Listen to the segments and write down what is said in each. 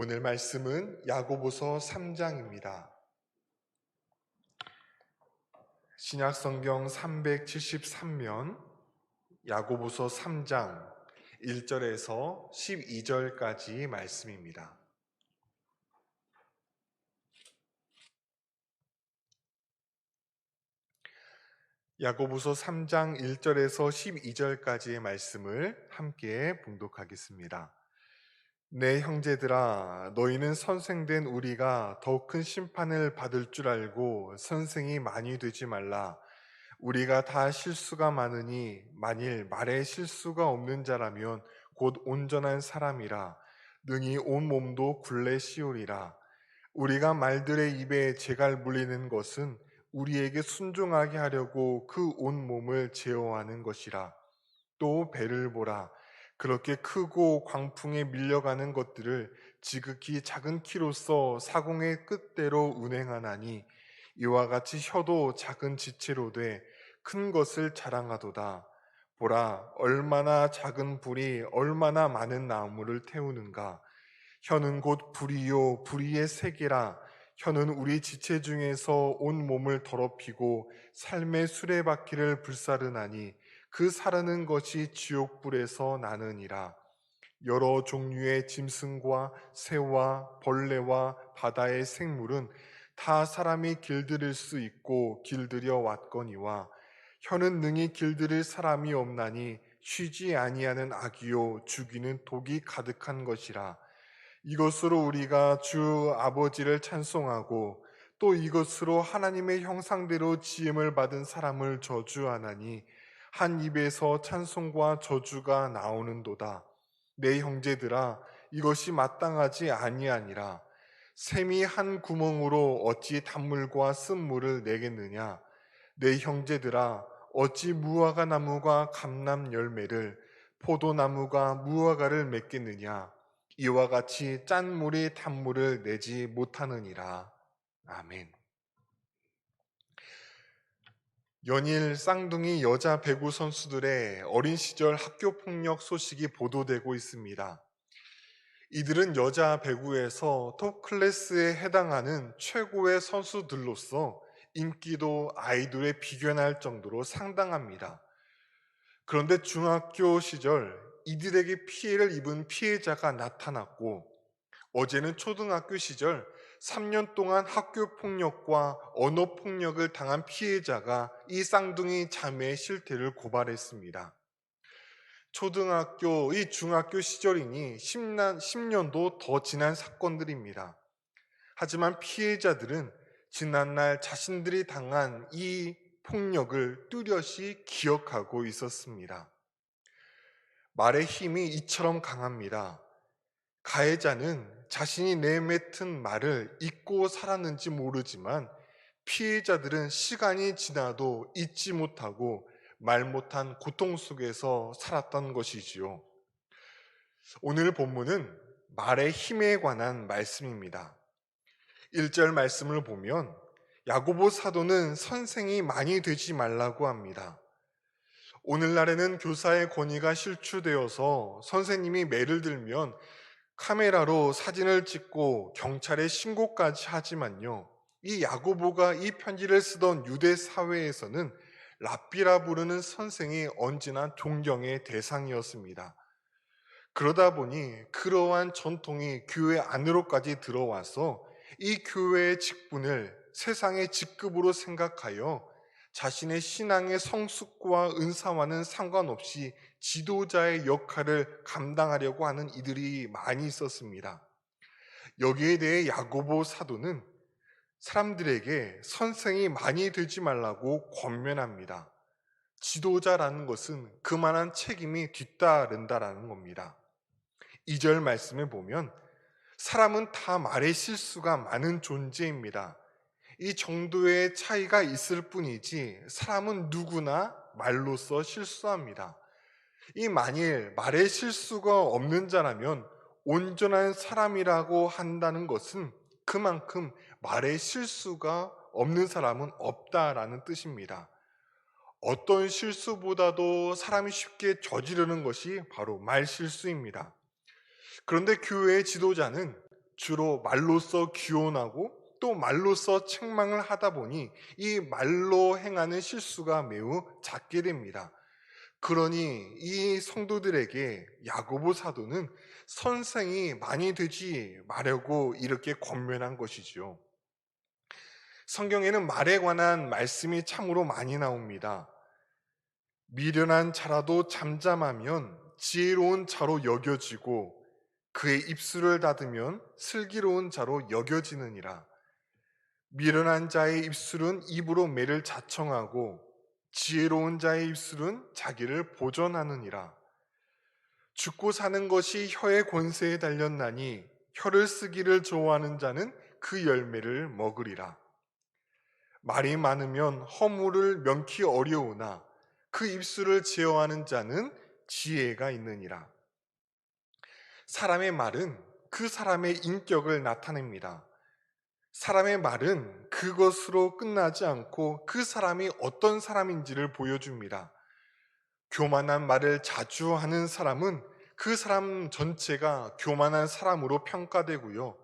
오늘 말씀은 야고보서 3장입니다. 신약성경 373면 야고보서 3장 1절에서 12절까지 말씀입니다. 야고보서 3장 1절에서 12절까지의 말씀을 함께 봉독하겠습니다. 내 형제들아, 너희는 선생된 우리가 더 큰 심판을 받을 줄 알고 선생이 많이 되지 말라. 우리가 다 실수가 많으니 만일 말에 실수가 없는 자라면 곧 온전한 사람이라. 능히 온 몸도 굴레 씌우리라. 우리가 말들의 입에 재갈 물리는 것은 우리에게 순종하게 하려고 그 온 몸을 제어하는 것이라. 또 배를 보라. 그렇게 크고 광풍에 밀려가는 것들을 지극히 작은 키로서 사공의 끝대로 운행하나니 이와 같이 혀도 작은 지체로 돼 큰 것을 자랑하도다. 보라, 얼마나 작은 불이 얼마나 많은 나무를 태우는가. 혀는 곧 불이요 불의의 세계라. 혀는 우리 지체 중에서 온 몸을 더럽히고 삶의 수레바퀴를 불사르나니 그 사르는 것이 지옥불에서 나느니라. 여러 종류의 짐승과 새와 벌레와 바다의 생물은 다 사람이 길들일 수 있고 길들여 왔거니와 혀는 능히 길들일 사람이 없나니 쉬지 아니하는 악이요 죽이는 독이 가득한 것이라. 이것으로 우리가 주 아버지를 찬송하고 또 이것으로 하나님의 형상대로 지음을 받은 사람을 저주하나니 한 입에서 찬송과 저주가 나오는도다. 내 형제들아, 이것이 마땅하지 아니하니라. 샘이 한 구멍으로 어찌 단물과 쓴물을 내겠느냐. 내 형제들아, 어찌 무화과 나무가 감람 열매를, 포도나무가 무화과를 맺겠느냐. 이와 같이 짠 물이 단물을 내지 못하느니라. 아멘. 연일 쌍둥이 여자 배구 선수들의 어린 시절 학교 폭력 소식이 보도되고 있습니다. 이들은 여자 배구에서 톱 클래스에 해당하는 최고의 선수들로서 인기도 아이돌에 비견할 정도로 상당합니다. 그런데 중학교 시절 이들에게 피해를 입은 피해자가 나타났고, 어제는 초등학교 시절 3년 동안 학교 폭력과 언어 폭력을 당한 피해자가 이 쌍둥이 자매의 실태를 고발했습니다. 초등학교, 중학교 시절이니 10년도 더 지난 사건들입니다. 하지만 피해자들은 지난날 자신들이 당한 이 폭력을 뚜렷이 기억하고 있었습니다. 말의 힘이 이처럼 강합니다. 가해자는 자신이 내뱉은 말을 잊고 살았는지 모르지만 피해자들은 시간이 지나도 잊지 못하고 말 못한 고통 속에서 살았던 것이지요. 오늘 본문은 말의 힘에 관한 말씀입니다. 1절 말씀을 보면 야고보 사도는 선생이 많이 되지 말라고 합니다. 오늘날에는 교사의 권위가 실추되어서 선생님이 매를 들면 카메라로 사진을 찍고 경찰에 신고까지 하지만요, 이 야고보가 이 편지를 쓰던 유대 사회에서는 랍비라 부르는 선생이 언제나 존경의 대상이었습니다. 그러다 보니 그러한 전통이 교회 안으로까지 들어와서 이 교회의 직분을 세상의 직급으로 생각하여 자신의 신앙의 성숙과 은사와는 상관없이 지도자의 역할을 감당하려고 하는 이들이 많이 있었습니다. 여기에 대해 야고보 사도는 사람들에게 선생이 많이 되지 말라고 권면합니다. 지도자라는 것은 그만한 책임이 뒤따른다라는 겁니다. 2절 말씀을 보면 사람은 다 말의 실수가 많은 존재입니다. 이 정도의 차이가 있을 뿐이지 사람은 누구나 말로써 실수합니다. 이 만일 말의 실수가 없는 자라면 온전한 사람이라고 한다는 것은 그만큼 말의 실수가 없는 사람은 없다라는 뜻입니다. 어떤 실수보다도 사람이 쉽게 저지르는 것이 바로 말 실수입니다. 그런데 교회의 지도자는 주로 말로써 규언하고 또 말로써 책망을 하다 보니 이 말로 행하는 실수가 매우 작게 됩니다. 그러니 이 성도들에게 야고보 사도는 선생이 많이 되지 말라고 이렇게 권면한 것이지요. 성경에는 말에 관한 말씀이 참으로 많이 나옵니다. 미련한 자라도 잠잠하면 지혜로운 자로 여겨지고 그의 입술을 닫으면 슬기로운 자로 여겨지느니라. 미련한 자의 입술은 입으로 매를 자청하고 지혜로운 자의 입술은 자기를 보전하느니라. 죽고 사는 것이 혀의 권세에 달렸나니 혀를 쓰기를 좋아하는 자는 그 열매를 먹으리라. 말이 많으면 허물을 명키 어려우나 그 입술을 제어하는 자는 지혜가 있느니라. 사람의 말은 그 사람의 인격을 나타냅니다. 사람의 말은 그것으로 끝나지 않고 그 사람이 어떤 사람인지를 보여줍니다. 교만한 말을 자주 하는 사람은 그 사람 전체가 교만한 사람으로 평가되고요.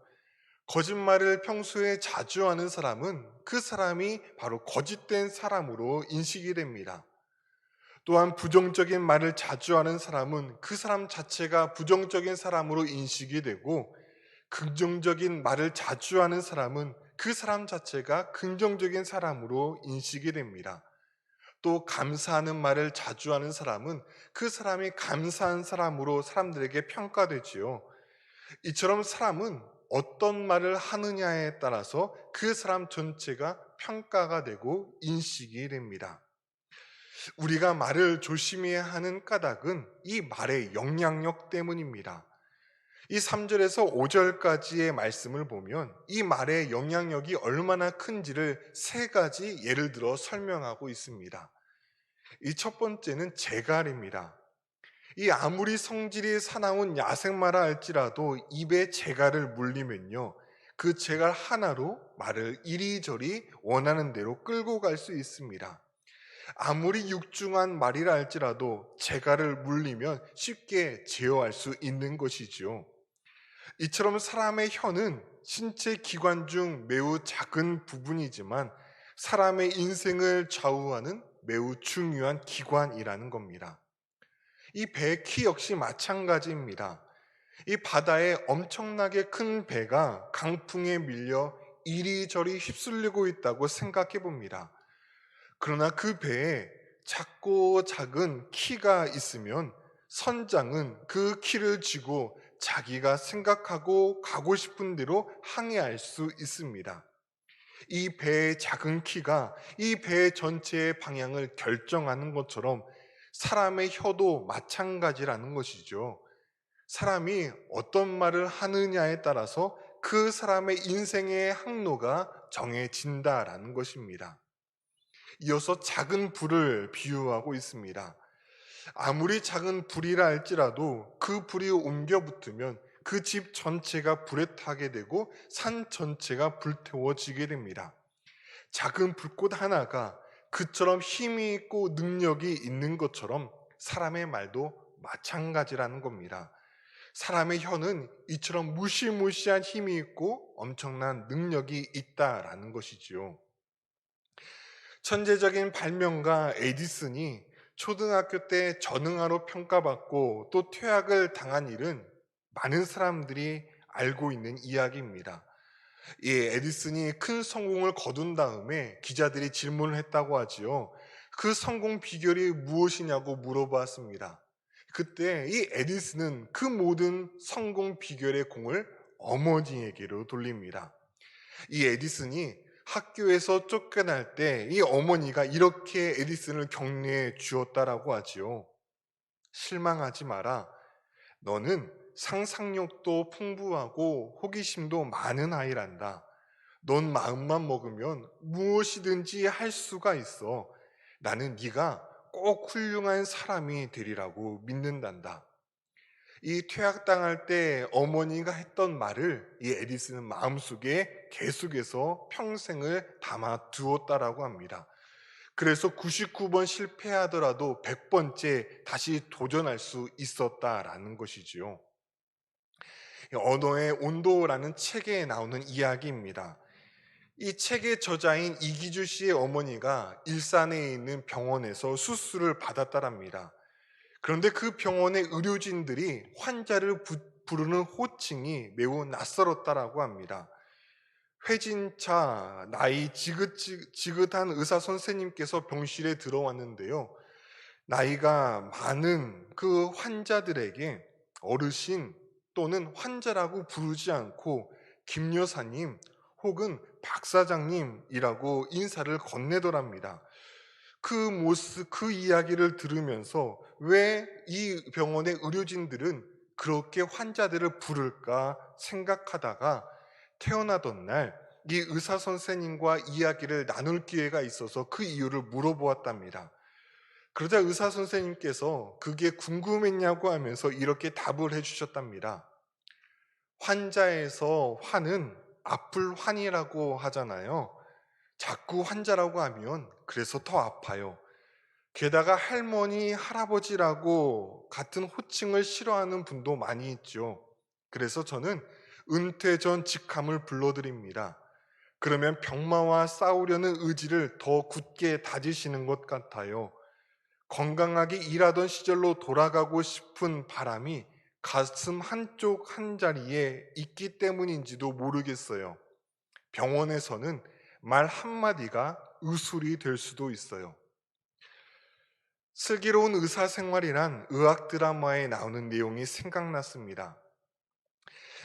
거짓말을 평소에 자주 하는 사람은 그 사람이 바로 거짓된 사람으로 인식이 됩니다. 또한 부정적인 말을 자주 하는 사람은 그 사람 자체가 부정적인 사람으로 인식이 되고, 긍정적인 말을 자주 하는 사람은 그 사람 자체가 긍정적인 사람으로 인식이 됩니다. 또 감사하는 말을 자주 하는 사람은 그 사람이 감사한 사람으로 사람들에게 평가되지요. 이처럼 사람은 어떤 말을 하느냐에 따라서 그 사람 전체가 평가가 되고 인식이 됩니다. 우리가 말을 조심해야 하는 까닭은 이 말의 영향력 때문입니다. 이 3절에서 5절까지의 말씀을 보면 이 말의 영향력이 얼마나 큰지를 세 가지 예를 들어 설명하고 있습니다. 이 첫 번째는 재갈입니다. 이 아무리 성질이 사나운 야생마라 할지라도 입에 재갈을 물리면요, 그 재갈 하나로 말을 이리저리 원하는 대로 끌고 갈 수 있습니다. 아무리 육중한 말이라 할지라도 재갈을 물리면 쉽게 제어할 수 있는 것이지요. 이처럼 사람의 혀는 신체 기관 중 매우 작은 부분이지만 사람의 인생을 좌우하는 매우 중요한 기관이라는 겁니다. 이 배 키 역시 마찬가지입니다. 이 바다에 엄청나게 큰 배가 강풍에 밀려 이리저리 휩쓸리고 있다고 생각해 봅니다. 그러나 그 배에 작고 작은 키가 있으면 선장은 그 키를 쥐고 자기가 생각하고 가고 싶은 대로 항해할 수 있습니다. 이 배의 작은 키가 이 배 전체의 방향을 결정하는 것처럼 사람의 혀도 마찬가지라는 것이죠. 사람이 어떤 말을 하느냐에 따라서 그 사람의 인생의 항로가 정해진다라는 것입니다. 이어서 작은 불을 비유하고 있습니다. 아무리 작은 불이라 할지라도 그 불이 옮겨 붙으면 그 집 전체가 불에 타게 되고 산 전체가 불태워지게 됩니다. 작은 불꽃 하나가 그처럼 힘이 있고 능력이 있는 것처럼 사람의 말도 마찬가지라는 겁니다. 사람의 혀는 이처럼 무시무시한 힘이 있고 엄청난 능력이 있다라는 것이지요. 천재적인 발명가 에디슨이 초등학교 때 전응아로 평가받고 또 퇴학을 당한 일은 많은 사람들이 알고 있는 이야기입니다. 이 에디슨이 큰 성공을 거둔 다음에 기자들이 질문을 했다고 하지요. 그 성공 비결이 무엇이냐고 물어봤습니다. 그때 이 에디슨은 그 모든 성공 비결의 공을 어머니에게로 돌립니다. 이 에디슨이 학교에서 쫓겨날 때 이 어머니가 이렇게 에디슨을 격려해 주었다라고 하지요. 실망하지 마라. 너는 상상력도 풍부하고 호기심도 많은 아이란다. 넌 마음만 먹으면 무엇이든지 할 수가 있어. 나는 네가 꼭 훌륭한 사람이 되리라고 믿는단다. 이 퇴학당할 때 어머니가 했던 말을 이 에디슨은 마음속에 계속해서 평생을 담아 두었다라고 합니다. 그래서 99번 실패하더라도 100번째 다시 도전할 수 있었다라는 것이지요. 언어의 온도라는 책에 나오는 이야기입니다. 이 책의 저자인 이기주 씨의 어머니가 일산에 있는 병원에서 수술을 받았다랍니다. 그런데 그 병원의 의료진들이 환자를 부르는 호칭이 매우 낯설었다라고 합니다. 회진차 나이 지긋한 의사 선생님께서 병실에 들어왔는데요. 나이가 많은 그 환자들에게 어르신 또는 환자라고 부르지 않고 김 여사님 혹은 박 사장님이라고 인사를 건네더랍니다. 그 모습, 그 이야기를 들으면서 왜 이 병원의 의료진들은 그렇게 환자들을 부를까 생각하다가 태어나던 날 이 의사 선생님과 이야기를 나눌 기회가 있어서 그 이유를 물어보았답니다. 그러자 의사 선생님께서 그게 궁금했냐고 하면서 이렇게 답을 해주셨답니다. 환자에서 환은 아플 환이라고 하잖아요. 자꾸 환자라고 하면 그래서 더 아파요. 게다가 할머니, 할아버지라고 같은 호칭을 싫어하는 분도 많이 있죠. 그래서 저는 은퇴 전 직함을 불러드립니다. 그러면 병마와 싸우려는 의지를 더 굳게 다지시는 것 같아요. 건강하게 일하던 시절로 돌아가고 싶은 바람이 가슴 한쪽 한 자리에 있기 때문인지도 모르겠어요. 병원에서는 말 한마디가 의술이 될 수도 있어요. 슬기로운 의사생활이란 의학 드라마에 나오는 내용이 생각났습니다.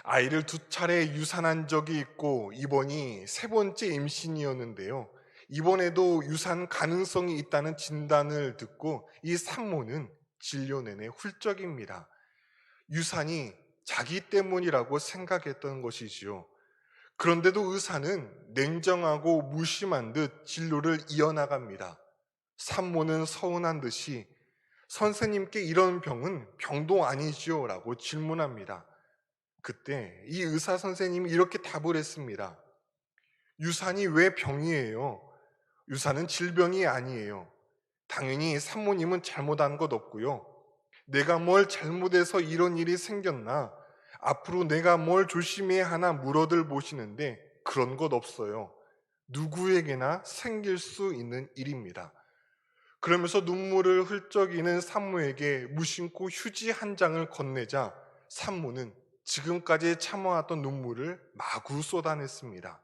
아이를 2차례 유산한 적이 있고 이번이 3번째 임신이었는데요. 이번에도 유산 가능성이 있다는 진단을 듣고 이 산모는 진료 내내 훌쩍입니다. 유산이 자기 때문이라고 생각했던 것이지요. 그런데도 의사는 냉정하고 무심한 듯 진료를 이어나갑니다. 산모는 서운한 듯이 선생님께 이런 병은 병도 아니지요? 라고 질문합니다. 그때 이 의사 선생님이 이렇게 답을 했습니다. 유산이 왜 병이에요? 유산은 질병이 아니에요. 당연히 산모님은 잘못한 것 없고요. 내가 뭘 잘못해서 이런 일이 생겼나? 앞으로 내가 뭘 조심해야 하나 물어들 보시는데 그런 것 없어요. 누구에게나 생길 수 있는 일입니다. 그러면서 눈물을 훌쩍이는 산모에게 무심코 휴지 한 장을 건네자 산모는 지금까지 참아왔던 눈물을 마구 쏟아냈습니다.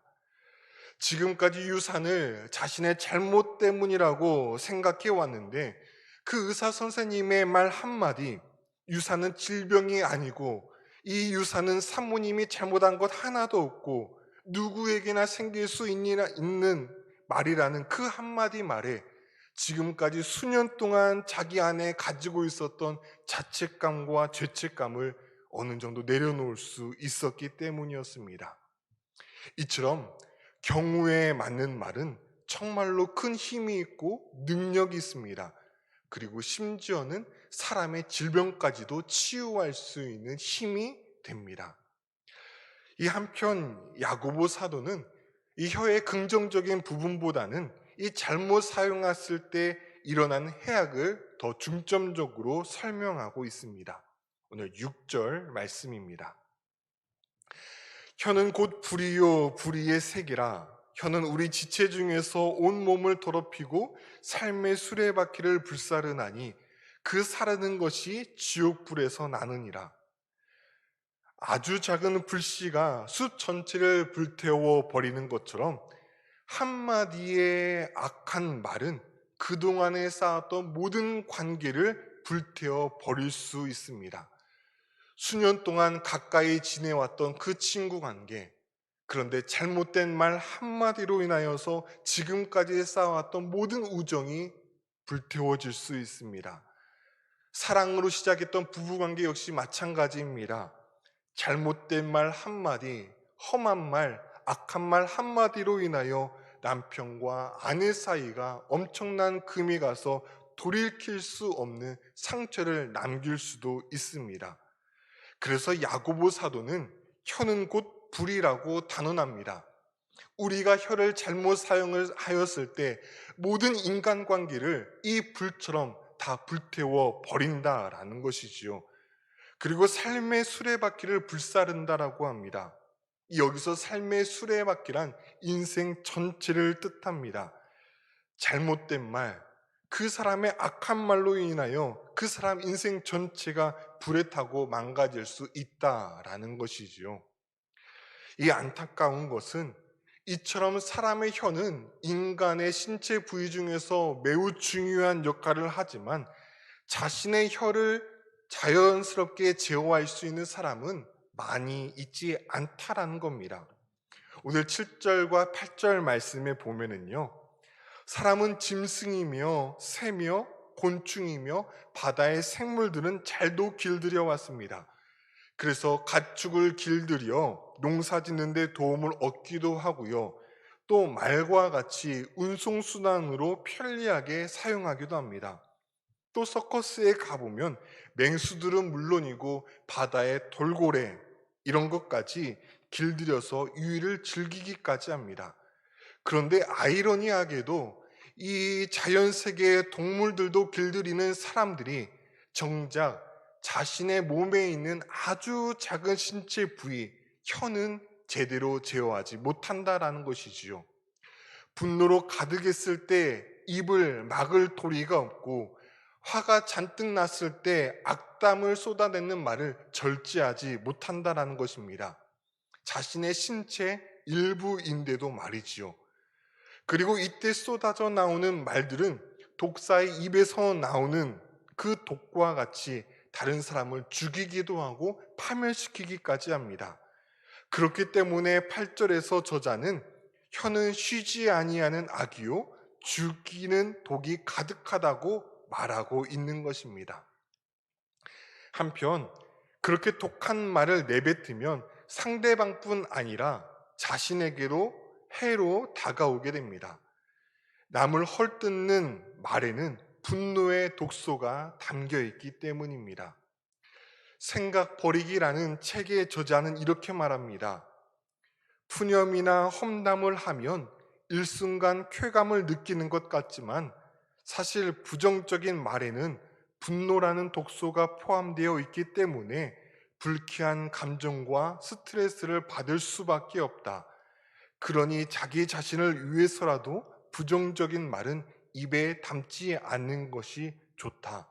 지금까지 유산을 자신의 잘못 때문이라고 생각해 왔는데 그 의사 선생님의 말 한마디, 유산은 질병이 아니고 이 유산은 산모님이 잘못한 것 하나도 없고 누구에게나 생길 수 있는 말이라는 그 한마디 말에 지금까지 수년 동안 자기 안에 가지고 있었던 자책감과 죄책감을 어느 정도 내려놓을 수 있었기 때문이었습니다. 이처럼 경우에 맞는 말은 정말로 큰 힘이 있고 능력이 있습니다. 그리고 심지어는 사람의 질병까지도 치유할 수 있는 힘이 됩니다. 이 한편 야고보 사도는 이 혀의 긍정적인 부분보다는 이 잘못 사용했을 때 일어난 해악을 더 중점적으로 설명하고 있습니다. 오늘 6절 말씀입니다. 혀는 곧 불이요 불의의 색이라. 혀는 우리 지체 중에서 온 몸을 더럽히고 삶의 수레바퀴를 불사르나니 그 사르는 것이 지옥불에서 나느니라. 아주 작은 불씨가 숲 전체를 불태워 버리는 것처럼 한마디의 악한 말은 그동안에 쌓았던 모든 관계를 불태워 버릴 수 있습니다. 수년 동안 가까이 지내왔던 그 친구 관계, 그런데 잘못된 말 한마디로 인하여서 지금까지 쌓아왔던 모든 우정이 불태워질 수 있습니다. 사랑으로 시작했던 부부관계 역시 마찬가지입니다. 잘못된 말 한마디, 험한 말, 악한 말 한마디로 인하여 남편과 아내 사이가 엄청난 금이 가서 돌이킬 수 없는 상처를 남길 수도 있습니다. 그래서 야고보 사도는 혀는 곧 불이라고 단언합니다. 우리가 혀를 잘못 사용을 하였을 때 모든 인간관계를 이 불처럼 다 불태워 버린다라는 것이지요. 그리고 삶의 수레바퀴를 불사른다라고 합니다. 여기서 삶의 수레바퀴란 인생 전체를 뜻합니다. 잘못된 말, 그 사람의 악한 말로 인하여 그 사람 인생 전체가 불에 타고 망가질 수 있다라는 것이지요. 이 안타까운 것은 이처럼 사람의 혀는 인간의 신체 부위 중에서 매우 중요한 역할을 하지만 자신의 혀를 자연스럽게 제어할 수 있는 사람은 많이 있지 않다라는 겁니다. 오늘 7절과 8절 말씀에 보면은요, 사람은 짐승이며 새며 곤충이며 바다의 생물들은 잘도 길들여 왔습니다. 그래서 가축을 길들여 농사 짓는 데 도움을 얻기도 하고요. 또 말과 같이 운송수단으로 편리하게 사용하기도 합니다. 또 서커스에 가보면 맹수들은 물론이고 바다의 돌고래 이런 것까지 길들여서 유의를 즐기기까지 합니다. 그런데 아이러니하게도 이 자연 세계의 동물들도 길들이는 사람들이 정작 자신의 몸에 있는 아주 작은 신체 부위, 혀는 제대로 제어하지 못한다라는 것이지요. 분노로 가득했을 때 입을 막을 도리가 없고 화가 잔뜩 났을 때 악담을 쏟아내는 말을 절제하지 못한다라는 것입니다. 자신의 신체 일부인데도 말이지요. 그리고 이때 쏟아져 나오는 말들은 독사의 입에서 나오는 그 독과 같이 다른 사람을 죽이기도 하고 파멸시키기까지 합니다. 그렇기 때문에 8절에서 저자는 혀는 쉬지 아니하는 악이요 죽이는 독이 가득하다고 말하고 있는 것입니다. 한편 그렇게 독한 말을 내뱉으면 상대방뿐 아니라 자신에게도 해로 다가오게 됩니다. 남을 헐뜯는 말에는 분노의 독소가 담겨 있기 때문입니다. 생각 버리기라는 책의 저자는 이렇게 말합니다. 푸념이나 험담을 하면 일순간 쾌감을 느끼는 것 같지만 사실 부정적인 말에는 분노라는 독소가 포함되어 있기 때문에 불쾌한 감정과 스트레스를 받을 수밖에 없다. 그러니 자기 자신을 위해서라도 부정적인 말은 입에 담지 않는 것이 좋다.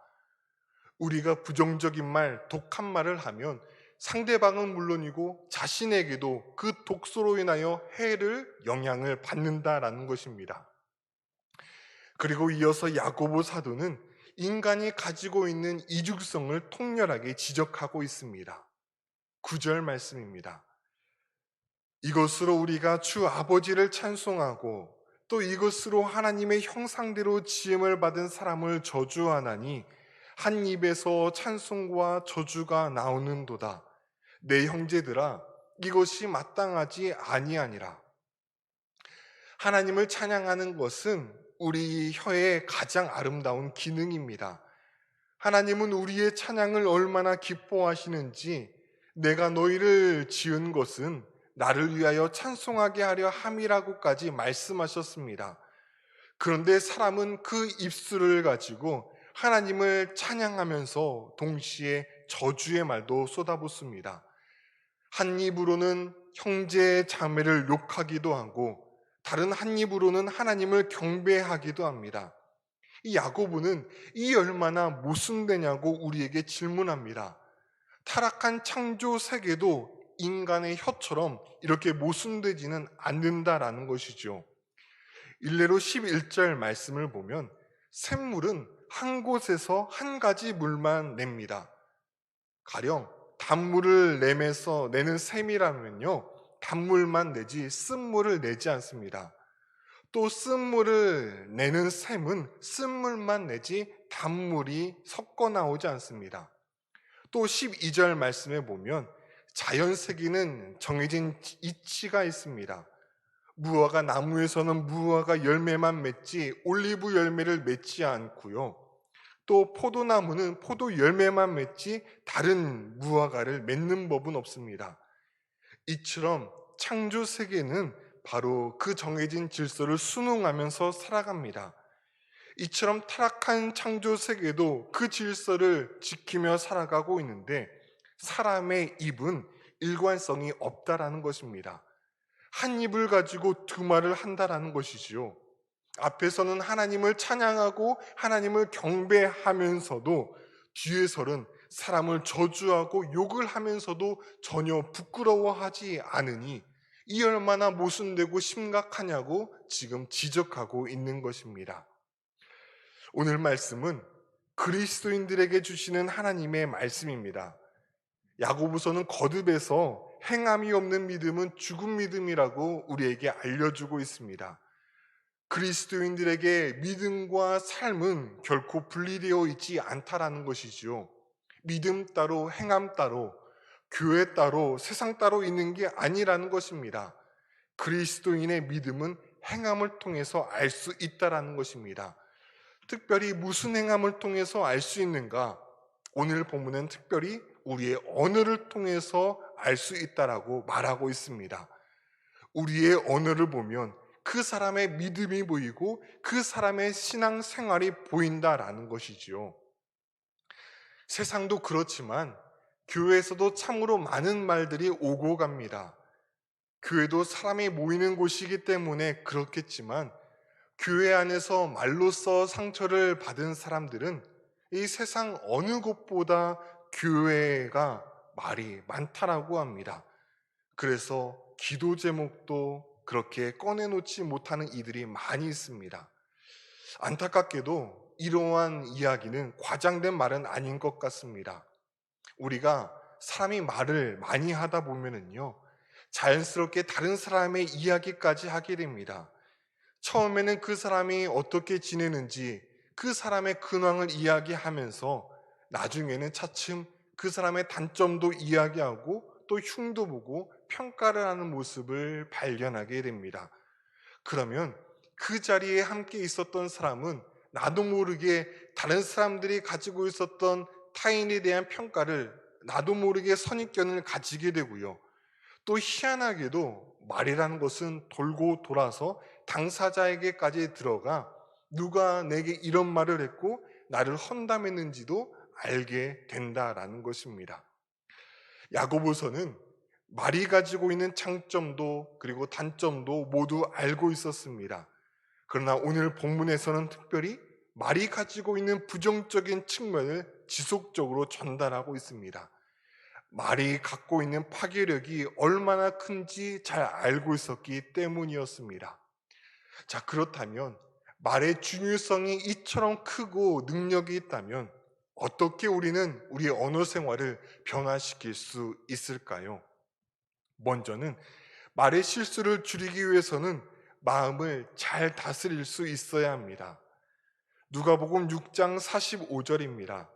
우리가 부정적인 말, 독한 말을 하면 상대방은 물론이고 자신에게도 그 독소로 인하여 영향을 받는다라는 것입니다. 그리고 이어서 야고보 사도는 인간이 가지고 있는 이중성을 통렬하게 지적하고 있습니다. 9절 말씀입니다. 이것으로 우리가 주 아버지를 찬송하고 또 이것으로 하나님의 형상대로 지음을 받은 사람을 저주하나니 한 입에서 찬송과 저주가 나오는도다. 내 형제들아 이것이 마땅하지 아니하니라. 하나님을 찬양하는 것은 우리 혀의 가장 아름다운 기능입니다. 하나님은 우리의 찬양을 얼마나 기뻐하시는지 내가 너희를 지은 것은 나를 위하여 찬송하게 하려 함이라고까지 말씀하셨습니다. 그런데 사람은 그 입술을 가지고 하나님을 찬양하면서 동시에 저주의 말도 쏟아붓습니다. 한 입으로는 형제 자매를 욕하기도 하고 다른 한 입으로는 하나님을 경배하기도 합니다. 이 야고보는 이 얼마나 모순되냐고 우리에게 질문합니다. 타락한 창조 세계도 인간의 혀처럼 이렇게 모순되지는 않는다라는 것이죠. 일례로 11절 말씀을 보면 샘물은 한 곳에서 한 가지 물만 냅니다. 가령 단물을 내면서 내는 샘이라면요, 단물만 내지 쓴물을 내지 않습니다. 또 쓴물을 내는 샘은 쓴물만 내지 단물이 섞어 나오지 않습니다. 또 12절 말씀에 보면 자연 세계는 정해진 이치가 있습니다. 무화과 나무에서는 무화과 열매만 맺지 올리브 열매를 맺지 않고요. 또 포도나무는 포도 열매만 맺지 다른 무화과를 맺는 법은 없습니다. 이처럼 창조 세계는 바로 그 정해진 질서를 순응하면서 살아갑니다. 이처럼 타락한 창조 세계도 그 질서를 지키며 살아가고 있는데 사람의 입은 일관성이 없다라는 것입니다. 한 입을 가지고 두 말을 한다라는 것이지요. 앞에서는 하나님을 찬양하고 하나님을 경배하면서도 뒤에서는 사람을 저주하고 욕을 하면서도 전혀 부끄러워하지 않으니 이 얼마나 모순되고 심각하냐고 지금 지적하고 있는 것입니다. 오늘 말씀은 그리스도인들에게 주시는 하나님의 말씀입니다. 야고보서는 거듭해서 행함이 없는 믿음은 죽은 믿음이라고 우리에게 알려주고 있습니다. 그리스도인들에게 믿음과 삶은 결코 분리되어 있지 않다라는 것이지요. 믿음 따로 행함 따로 교회 따로 세상 따로 있는 게 아니라는 것입니다. 그리스도인의 믿음은 행함을 통해서 알 수 있다라는 것입니다. 특별히 무슨 행함을 통해서 알 수 있는가? 오늘 본문은 특별히 우리의 언어를 통해서 알 수 있다라고 말하고 있습니다. 우리의 언어를 보면 그 사람의 믿음이 보이고 그 사람의 신앙 생활이 보인다라는 것이지요. 세상도 그렇지만 교회에서도 참으로 많은 말들이 오고 갑니다. 교회도 사람이 모이는 곳이기 때문에 그렇겠지만 교회 안에서 말로써 상처를 받은 사람들은 이 세상 어느 곳보다 교회가 말이 많다라고 합니다. 그래서 기도 제목도 그렇게 꺼내놓지 못하는 이들이 많이 있습니다. 안타깝게도 이러한 이야기는 과장된 말은 아닌 것 같습니다. 우리가 사람이 말을 많이 하다 보면은요, 자연스럽게 다른 사람의 이야기까지 하게 됩니다. 처음에는 그 사람이 어떻게 지내는지 그 사람의 근황을 이야기하면서 나중에는 차츰 그 사람의 단점도 이야기하고 또 흉도 보고 평가를 하는 모습을 발견하게 됩니다. 그러면 그 자리에 함께 있었던 사람은 나도 모르게 다른 사람들이 가지고 있었던 타인에 대한 평가를 나도 모르게 선입견을 가지게 되고요. 또 희한하게도 말이라는 것은 돌고 돌아서 당사자에게까지 들어가 누가 내게 이런 말을 했고 나를 험담했는지도 알게 된다라는 것입니다. 야고보서는 말이 가지고 있는 장점도 그리고 단점도 모두 알고 있었습니다. 그러나 오늘 본문에서는 특별히 말이 가지고 있는 부정적인 측면을 지속적으로 전달하고 있습니다. 말이 갖고 있는 파괴력이 얼마나 큰지 잘 알고 있었기 때문이었습니다. 자, 그렇다면 말의 중요성이 이처럼 크고 능력이 있다면 어떻게 우리는 우리의 언어 생활을 변화시킬 수 있을까요? 먼저는 말의 실수를 줄이기 위해서는 마음을 잘 다스릴 수 있어야 합니다. 누가복음 6장 45절입니다.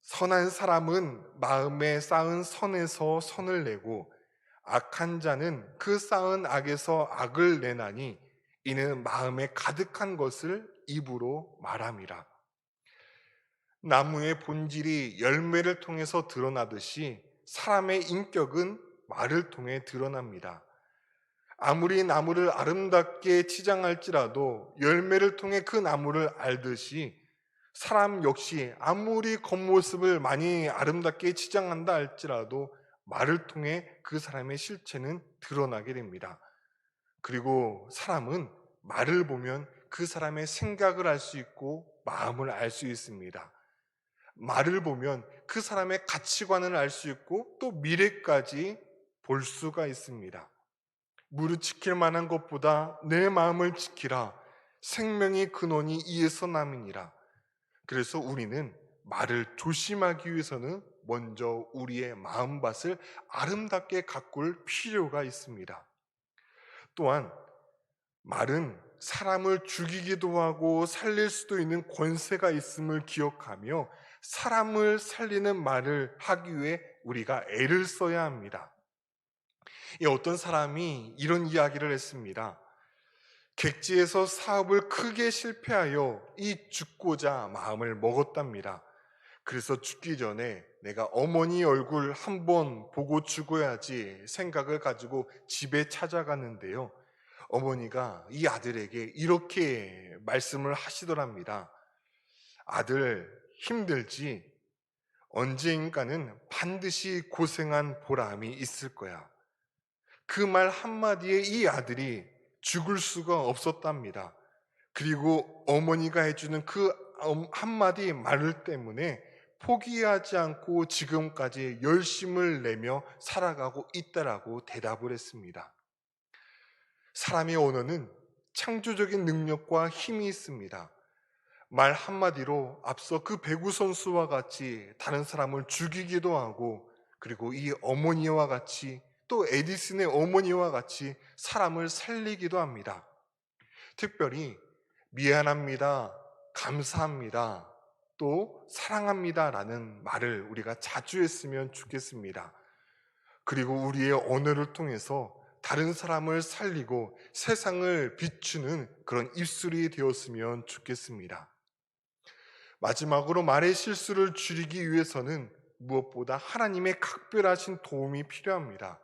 선한 사람은 마음에 쌓은 선에서 선을 내고 악한 자는 그 쌓은 악에서 악을 내나니 이는 마음에 가득한 것을 입으로 말함이라. 나무의 본질이 열매를 통해서 드러나듯이 사람의 인격은 말을 통해 드러납니다. 아무리 나무를 아름답게 치장할지라도 열매를 통해 그 나무를 알듯이 사람 역시 아무리 겉모습을 많이 아름답게 치장한다 할지라도 말을 통해 그 사람의 실체는 드러나게 됩니다. 그리고 사람은 말을 보면 그 사람의 생각을 알 수 있고 마음을 알 수 있습니다. 말을 보면 그 사람의 가치관을 알 수 있고 또 미래까지 볼 수가 있습니다. 무릇 지킬 만한 것보다 내 마음을 지키라. 생명의 근원이 이에서 남이니라. 그래서 우리는 말을 조심하기 위해서는 먼저 우리의 마음밭을 아름답게 가꿀 필요가 있습니다. 또한 말은 사람을 죽이기도 하고 살릴 수도 있는 권세가 있음을 기억하며 사람을 살리는 말을 하기 위해 우리가 애를 써야 합니다. 어떤 사람이 이런 이야기를 했습니다. 객지에서 사업을 크게 실패하여 이 죽고자 마음을 먹었답니다. 그래서 죽기 전에 내가 어머니 얼굴 한번 보고 죽어야지 생각을 가지고 집에 찾아갔는데요. 어머니가 이 아들에게 이렇게 말씀을 하시더랍니다. 아들, 힘들지? 언젠가는 반드시 고생한 보람이 있을 거야. 그 말 한마디에 이 아들이 죽을 수가 없었답니다. 그리고 어머니가 해주는 그 한마디 말 때문에 포기하지 않고 지금까지 열심을 내며 살아가고 있다라고 대답을 했습니다. 사람의 언어는 창조적인 능력과 힘이 있습니다. 말 한마디로 앞서 그 배구 선수와 같이 다른 사람을 죽이기도 하고, 그리고 이 어머니와 같이, 또 에디슨의 어머니와 같이 사람을 살리기도 합니다. 특별히 미안합니다, 감사합니다, 또 사랑합니다 라는 말을 우리가 자주 했으면 좋겠습니다. 그리고 우리의 언어를 통해서 다른 사람을 살리고 세상을 비추는 그런 입술이 되었으면 좋겠습니다. 마지막으로 말의 실수를 줄이기 위해서는 무엇보다 하나님의 각별하신 도움이 필요합니다.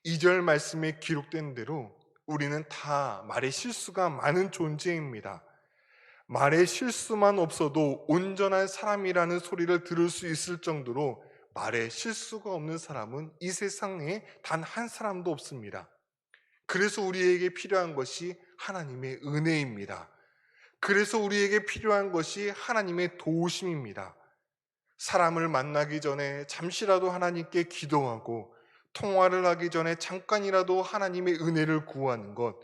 2절 말씀에 기록된 대로 우리는 다 말의 실수가 많은 존재입니다. 말의 실수만 없어도 온전한 사람이라는 소리를 들을 수 있을 정도로 말에 실수가 없는 사람은 이 세상에 단 한 사람도 없습니다. 그래서 우리에게 필요한 것이 하나님의 은혜입니다. 그래서 우리에게 필요한 것이 하나님의 도우심입니다. 사람을 만나기 전에 잠시라도 하나님께 기도하고, 통화를 하기 전에 잠깐이라도 하나님의 은혜를 구하는 것,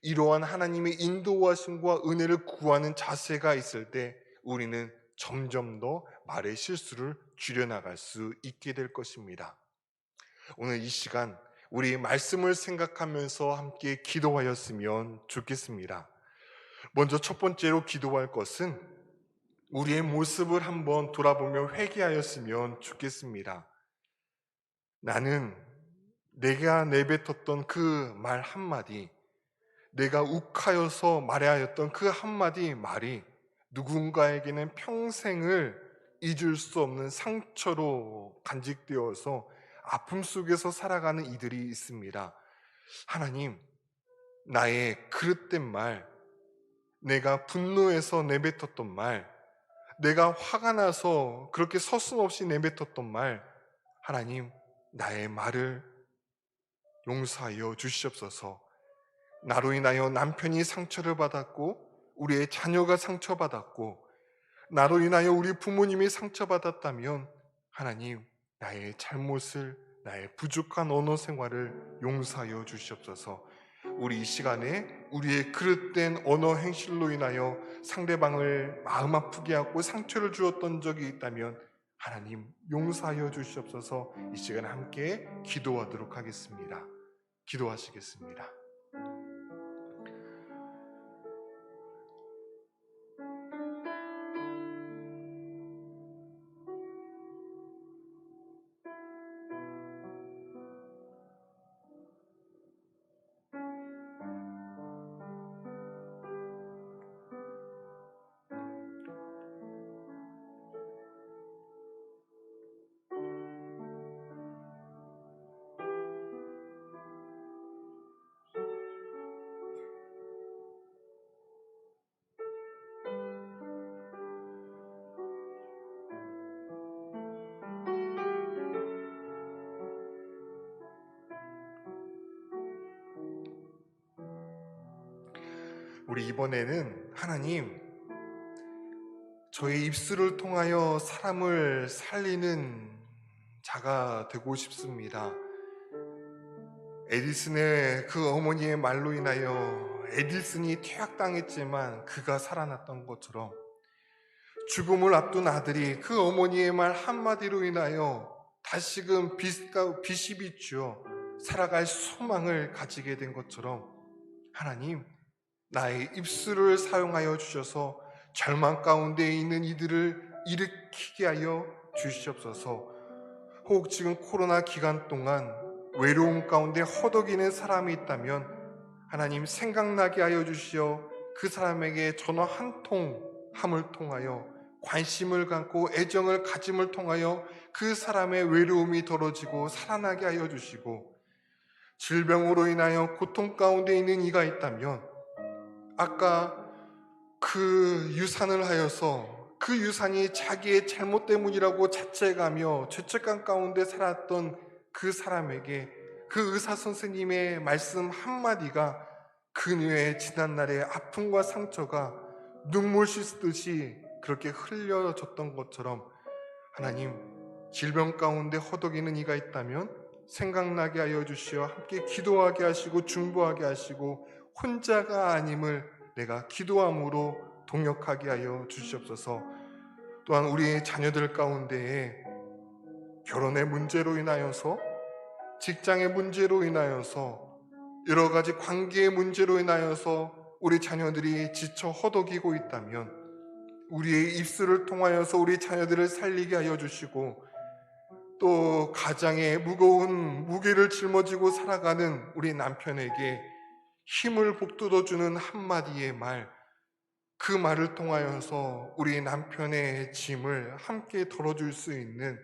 이러한 하나님의 인도하심과 은혜를 구하는 자세가 있을 때 우리는 점점 더 말의 실수를 줄여나갈 수 있게 될 것입니다. 오늘 이 시간 우리 말씀을 생각하면서 함께 기도하였으면 좋겠습니다. 먼저 첫 번째로 기도할 것은 우리의 모습을 한번 돌아보며 회개하였으면 좋겠습니다. 나는 내가 내뱉었던 그 말 한마디, 내가 욱하여서 말하였던 그 한마디 말이 누군가에게는 평생을 잊을 수 없는 상처로 간직되어서 아픔 속에서 살아가는 이들이 있습니다. 하나님, 나의 그릇된 말, 내가 분노해서 내뱉었던 말, 내가 화가 나서 그렇게 서슴없이 내뱉었던 말, 하나님, 나의 말을 용서하여 주시옵소서. 나로 인하여 남편이 상처를 받았고, 우리의 자녀가 상처받았고, 나로 인하여 우리 부모님이 상처받았다면 하나님, 나의 잘못을, 나의 부족한 언어 생활을 용서하여 주시옵소서. 우리 이 시간에 우리의 그릇된 언어 행실로 인하여 상대방을 마음 아프게 하고 상처를 주었던 적이 있다면 하나님 용서하여 주시옵소서. 이 시간에 함께 기도하도록 하겠습니다. 기도하시겠습니다. 우리 이번에는 하나님, 저의 입술을 통하여 사람을 살리는 자가 되고 싶습니다. 에디슨의 그 어머니의 말로 인하여 에디슨이 퇴학당했지만 그가 살아났던 것처럼 죽음을 앞둔 아들이 그 어머니의 말 한마디로 인하여 다시금 빛이 비추어 살아갈 소망을 가지게 된 것처럼 하나님, 나의 입술을 사용하여 주셔서 절망 가운데 있는 이들을 일으키게 하여 주시옵소서. 혹 지금 코로나 기간 동안 외로움 가운데 허덕이는 사람이 있다면 하나님 생각나게 하여 주시어 그 사람에게 전화 한 통함을 통하여 관심을 갖고 애정을 가짐을 통하여 그 사람의 외로움이 덜어지고 살아나게 하여 주시고, 질병으로 인하여 고통 가운데 있는 이가 있다면 아까 그 유산을 하여서 그 유산이 자기의 잘못 때문이라고 자책하며 죄책감 가운데 살았던 그 사람에게 그 의사 선생님의 말씀 한마디가 그녀의 지난날의 아픔과 상처가 눈물 씻듯이 그렇게 흘려졌던 것처럼, 하나님, 질병 가운데 허덕이는 이가 있다면 생각나게 하여 주시어 함께 기도하게 하시고 중보하게 하시고 혼자가 아님을 내가 기도함으로 동역하게 하여 주시옵소서. 또한 우리 자녀들 가운데에 결혼의 문제로 인하여서, 직장의 문제로 인하여서, 여러 가지 관계의 문제로 인하여서 우리 자녀들이 지쳐 허덕이고 있다면 우리의 입술을 통하여서 우리 자녀들을 살리게 하여 주시고, 또 가장의 무거운 무게를 짊어지고 살아가는 우리 남편에게 힘을 북돋워주는 한마디의 말, 그 말을 통하여서 우리 남편의 짐을 함께 덜어줄 수 있는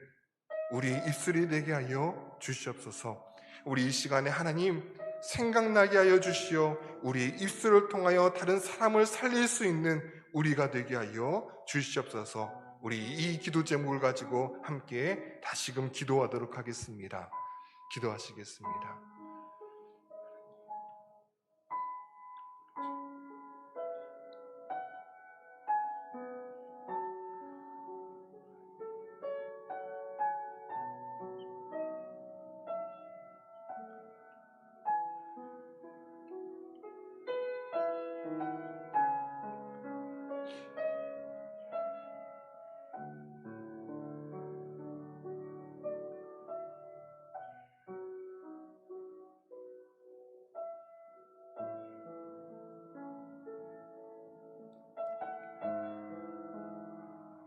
우리 입술이 되게 하여 주시옵소서. 우리 이 시간에 하나님 생각나게 하여 주시어 우리 입술을 통하여 다른 사람을 살릴 수 있는 우리가 되게 하여 주시옵소서. 우리 이 기도 제목을 가지고 함께 다시금 기도하도록 하겠습니다. 기도하시겠습니다.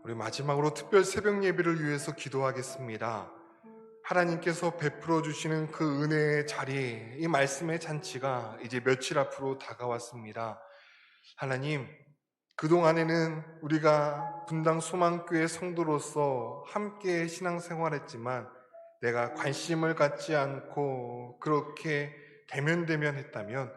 우리 마지막으로 특별 새벽 예배를 위해서 기도하겠습니다. 하나님께서 베풀어 주시는 그 은혜의 자리, 이 말씀의 잔치가 이제 며칠 앞으로 다가왔습니다. 하나님, 그동안에는 우리가 분당 소망교회 성도로서 함께 신앙생활했지만 내가 관심을 갖지 않고 그렇게 대면대면했다면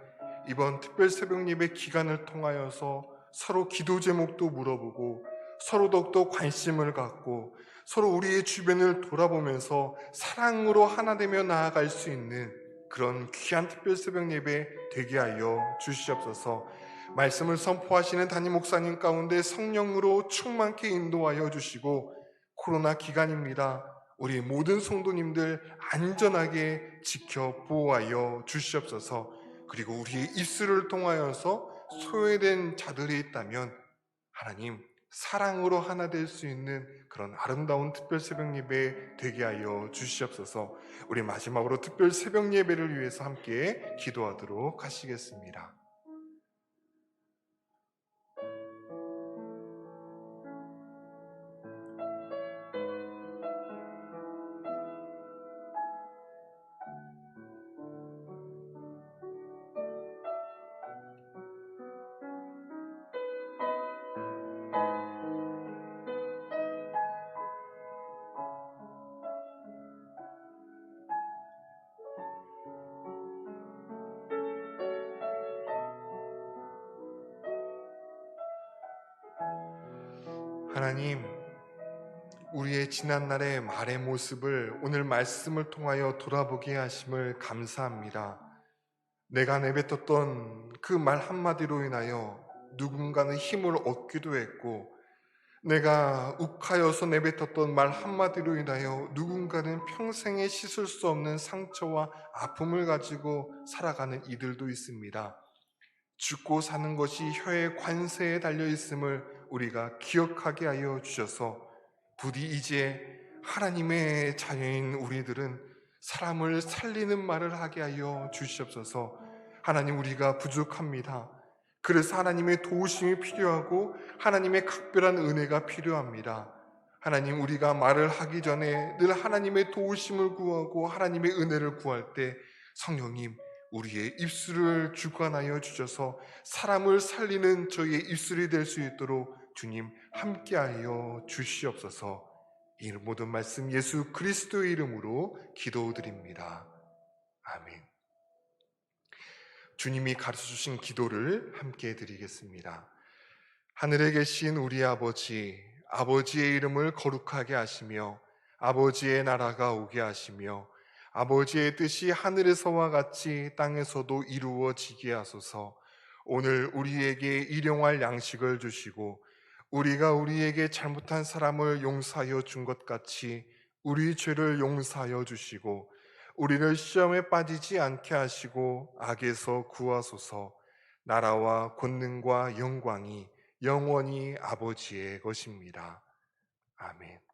이번 특별 새벽 예배 기간을 통하여서 서로 기도 제목도 물어보고 서로 더욱더 관심을 갖고 서로 우리의 주변을 돌아보면서 사랑으로 하나 되며 나아갈 수 있는 그런 귀한 특별 새벽 예배 되게 하여 주시옵소서. 말씀을 선포하시는 담임 목사님 가운데 성령으로 충만케 인도하여 주시고, 코로나 기간입니다. 우리 모든 성도님들 안전하게 지켜 보호하여 주시옵소서. 그리고 우리의 입술을 통하여서 소외된 자들이 있다면 하나님 사랑으로 하나 될 수 있는 그런 아름다운 특별 새벽 예배 되게 하여 주시옵소서. 우리 마지막으로 특별 새벽 예배를 위해서 함께 기도하도록 하시겠습니다. 하나님, 우리의 지난날의 말의 모습을 오늘 말씀을 통하여 돌아보게 하심을 감사합니다. 내가 내뱉었던 그 말 한마디로 인하여 누군가는 힘을 얻기도 했고, 내가 욱하여서 내뱉었던 말 한마디로 인하여 누군가는 평생에 씻을 수 없는 상처와 아픔을 가지고 살아가는 이들도 있습니다. 죽고 사는 것이 혀의 관세에 달려 있음을 우리가 기억하게 하여 주셔서 부디 이제 하나님의 자녀인 우리들은 사람을 살리는 말을 하게 하여 주시옵소서. 하나님, 우리가 부족합니다. 그래서 하나님의 도우심이 필요하고 하나님의 각별한 은혜가 필요합니다. 하나님, 우리가 말을 하기 전에 늘 하나님의 도우심을 구하고 하나님의 은혜를 구할 때 성령님, 우리의 입술을 주관하여 주셔서 사람을 살리는 저희의 입술이 될 수 있도록 주님 함께하여 주시옵소서. 이 모든 말씀 예수 그리스도의 이름으로 기도드립니다. 아멘. 주님이 가르쳐주신 기도를 함께 드리겠습니다. 하늘에 계신 우리 아버지, 아버지의 이름을 거룩하게 하시며 아버지의 나라가 오게 하시며 아버지의 뜻이 하늘에서와 같이 땅에서도 이루어지게 하소서. 오늘 우리에게 일용할 양식을 주시고 우리가 우리에게 잘못한 사람을 용서하여 준 것 같이 우리 죄를 용서하여 주시고 우리를 시험에 빠지지 않게 하시고 악에서 구하소서. 나라와 권능과 영광이 영원히 아버지의 것입니다. 아멘.